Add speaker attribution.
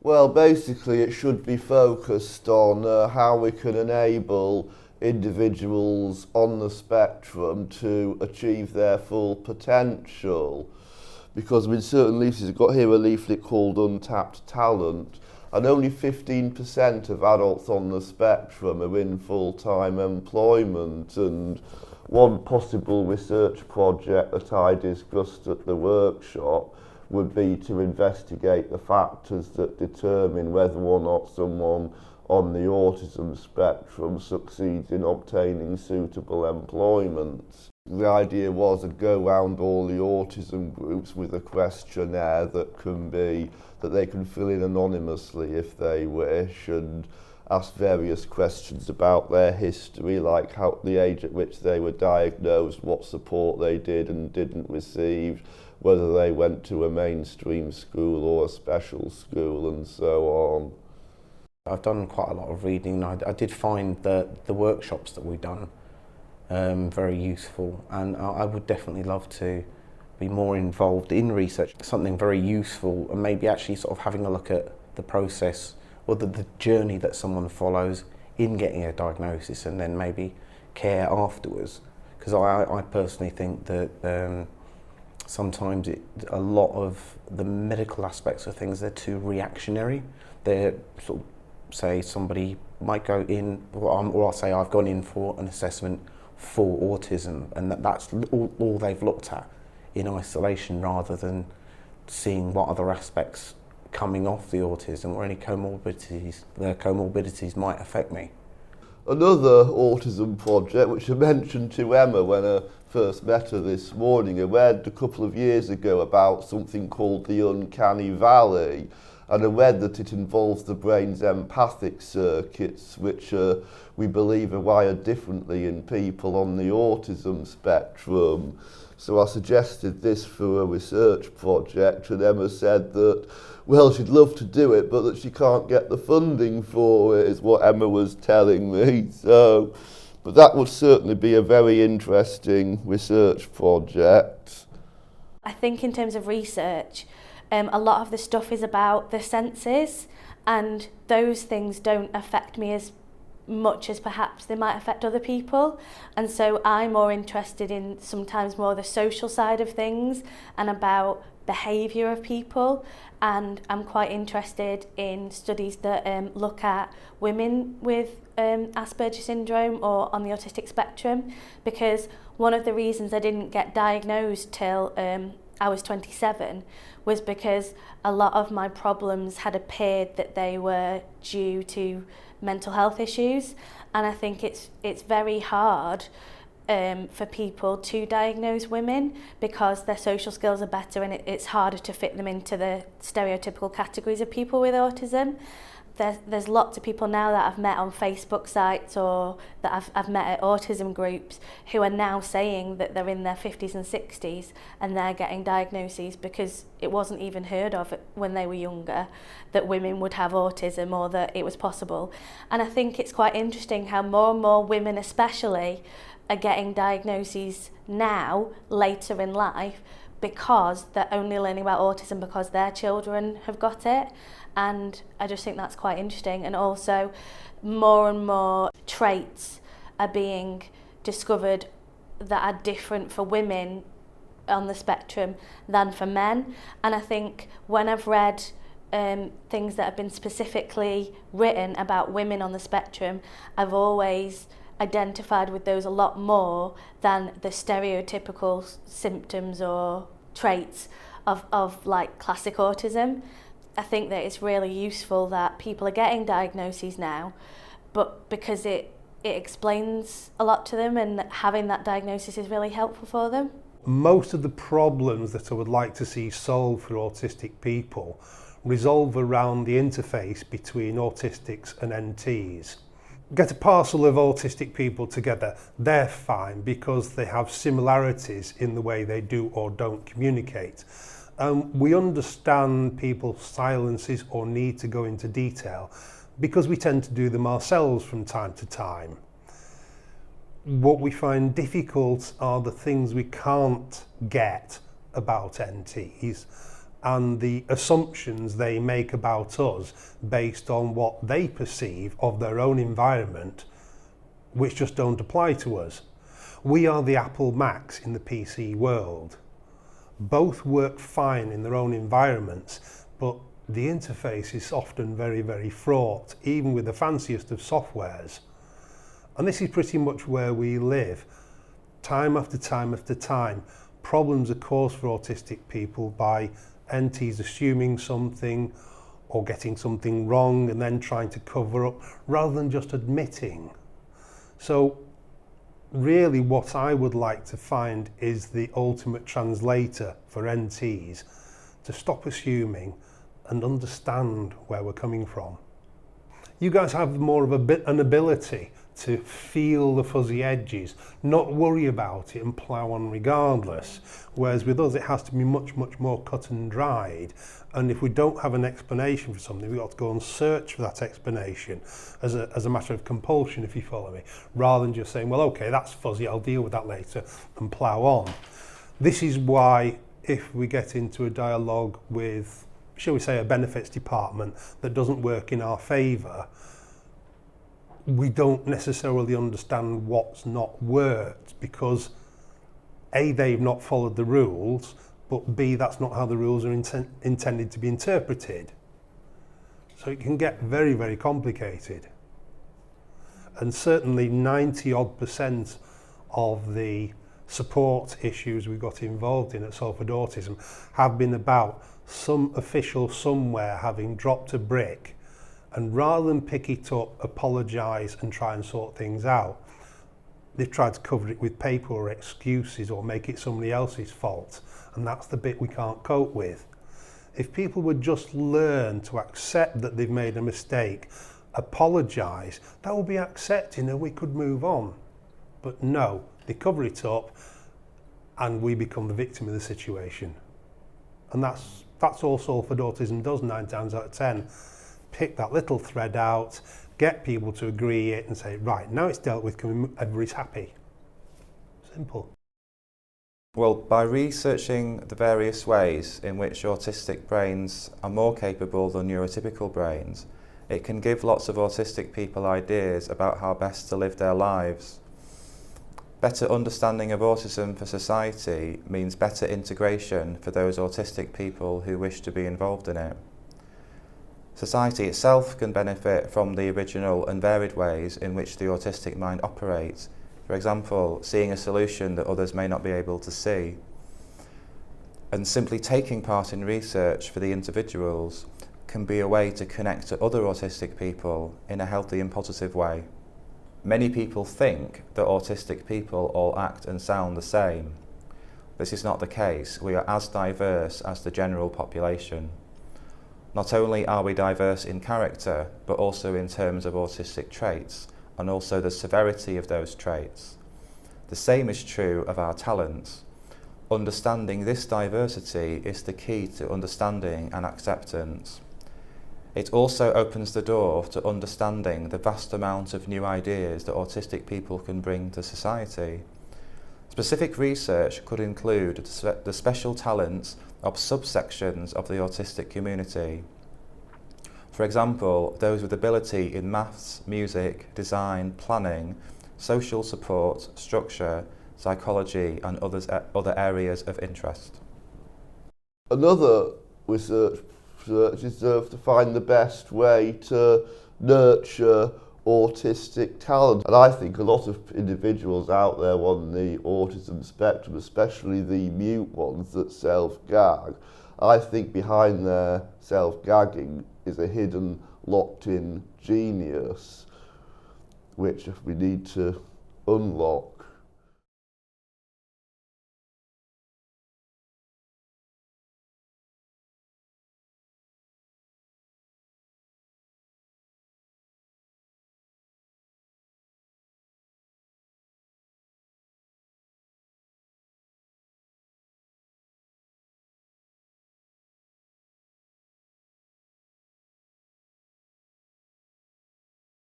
Speaker 1: Well, basically, it should be focused on how we can enable individuals on the spectrum to achieve their full potential. Because in certain leaflets, I've got here a leaflet called Untapped Talent, and only 15% of adults on the spectrum are in full-time employment. And one possible research project that I discussed at the workshop would be to investigate the factors that determine whether or not someone on the autism spectrum succeeds in obtaining suitable employment. The idea was to go round all the autism groups with a questionnaire that they can fill in anonymously if they wish, and ask various questions about their history, like how the age at which they were diagnosed, what support they did and didn't receive, whether they went to a mainstream school or a special school, and so on.
Speaker 2: I've done quite a lot of reading. I did find the workshops that we've done very useful, and I would definitely love to be more involved in research, something very useful, and maybe actually sort of having a look at the process or the journey that someone follows in getting a diagnosis, and then maybe care afterwards. Because I personally think that sometimes a lot of the medical aspects of things, they're too reactionary. They're sort of, say somebody might go in, or I'll say I've gone in for an assessment for autism, and that's all they've looked at in isolation, rather than seeing what other aspects coming off the autism or any comorbidities might affect me.
Speaker 1: Another autism project, which I mentioned to Emma when I first met her this morning, I read a couple of years ago about something called the uncanny valley, and I read that it involves the brain's empathic circuits, which we believe are wired differently in people on the autism spectrum. So I suggested this for a research project, and Emma said that, well, she'd love to do it, but that she can't get the funding for it, is what Emma was telling me. So, but that would certainly be a very interesting research project.
Speaker 3: I think in terms of research, a lot of the stuff is about the senses, and those things don't affect me as much as perhaps they might affect other people, and so I'm more interested in sometimes more the social side of things and about behaviour of people, and I'm quite interested in studies that look at women with Asperger syndrome or on the autistic spectrum, because one of the reasons I didn't get diagnosed till I was 27 was because a lot of my problems had appeared that they were due to mental health issues, and I think it's very hard for people to diagnose women because their social skills are better, and it's harder to fit them into the stereotypical categories of people with autism. There's lots of people now that I've met on Facebook sites or that I've met at autism groups who are now saying that they're in their 50s and 60s and they're getting diagnoses because it wasn't even heard of when they were younger that women would have autism or that it was possible. And I think it's quite interesting how more and more women especially are getting diagnoses now, later in life, because they're only learning about autism because their children have got it. And I just think that's quite interesting. And also more and more traits are being discovered that are different for women on the spectrum than for men. And I think when I've read things that have been specifically written about women on the spectrum, I've always identified with those a lot more than the stereotypical symptoms or traits of like classic autism. I think that it's really useful that people are getting diagnoses now, but because it explains a lot to them, and having that diagnosis is really helpful for them.
Speaker 4: Most of the problems that I would like to see solved for autistic people resolve around the interface between autistics and NTs. Get a parcel of autistic people together, they're fine because they have similarities in the way they do or don't communicate. We understand people's silences or need to go into detail because we tend to do them ourselves from time to time. What we find difficult are the things we can't get about NTs, and the assumptions they make about us based on what they perceive of their own environment, which just don't apply to us. We are the Apple Macs in the PC world. Both work fine in their own environments, but the interface is often very, very fraught, even with the fanciest of softwares. And this is pretty much where we live. Time after time after time, problems are caused for autistic people by NTs assuming something or getting something wrong and then trying to cover up rather than just admitting. So really what I would like to find is the ultimate translator for NTs to stop assuming and understand where we're coming from. You guys have more of an ability to feel the fuzzy edges, not worry about it and plough on regardless. Whereas with us, it has to be much, much more cut and dried. And if we don't have an explanation for something, we've got to go and search for that explanation as a matter of compulsion, if you follow me, rather than just saying, well, okay, that's fuzzy, I'll deal with that later and plough on. This is why if we get into a dialogue with, shall we say, a benefits department that doesn't work in our favour, we don't necessarily understand what's not worked because A, they've not followed the rules, but B, that's not how the rules are intended to be interpreted. So it can get very, very complicated. And certainly 90% of the support issues we got involved in at Salford Autism have been about some official somewhere having dropped a brick, and rather than pick it up, apologise and try and sort things out, they've tried to cover it with paper or excuses or make it somebody else's fault, and that's the bit we can't cope with. If people would just learn to accept that they've made a mistake, apologise, that would be accepting and we could move on. But no, they cover it up and we become the victim of the situation. And that's all Salford Autism does 9 times out of 10. Pick that little thread out, get people to agree it and say, right, now it's dealt with, everybody's happy. Simple.
Speaker 5: Well, by researching the various ways in which autistic brains are more capable than neurotypical brains, it can give lots of autistic people ideas about how best to live their lives. Better understanding of autism for society means better integration for those autistic people who wish to be involved in it. Society itself can benefit from the original and varied ways in which the autistic mind operates. For example, seeing a solution that others may not be able to see. And simply taking part in research for the individuals can be a way to connect to other autistic people in a healthy and positive way. Many people think that autistic people all act and sound the same. This is not the case. We are as diverse as the general population. Not only are we diverse in character, but also in terms of autistic traits, and also the severity of those traits. The same is true of our talents. Understanding this diversity is the key to understanding and acceptance. It also opens the door to understanding the vast amount of new ideas that autistic people can bring to society. Specific research could include the special talents of subsections of the autistic community. For example, those with ability in maths, music, design, planning, social support, structure, psychology and other areas of interest.
Speaker 1: Another research is to find the best way to nurture autistic talent. And I think a lot of individuals out there on the autism spectrum, especially the mute ones that self-gag, I think behind their self-gagging is a hidden, locked-in genius, which we need to unlock.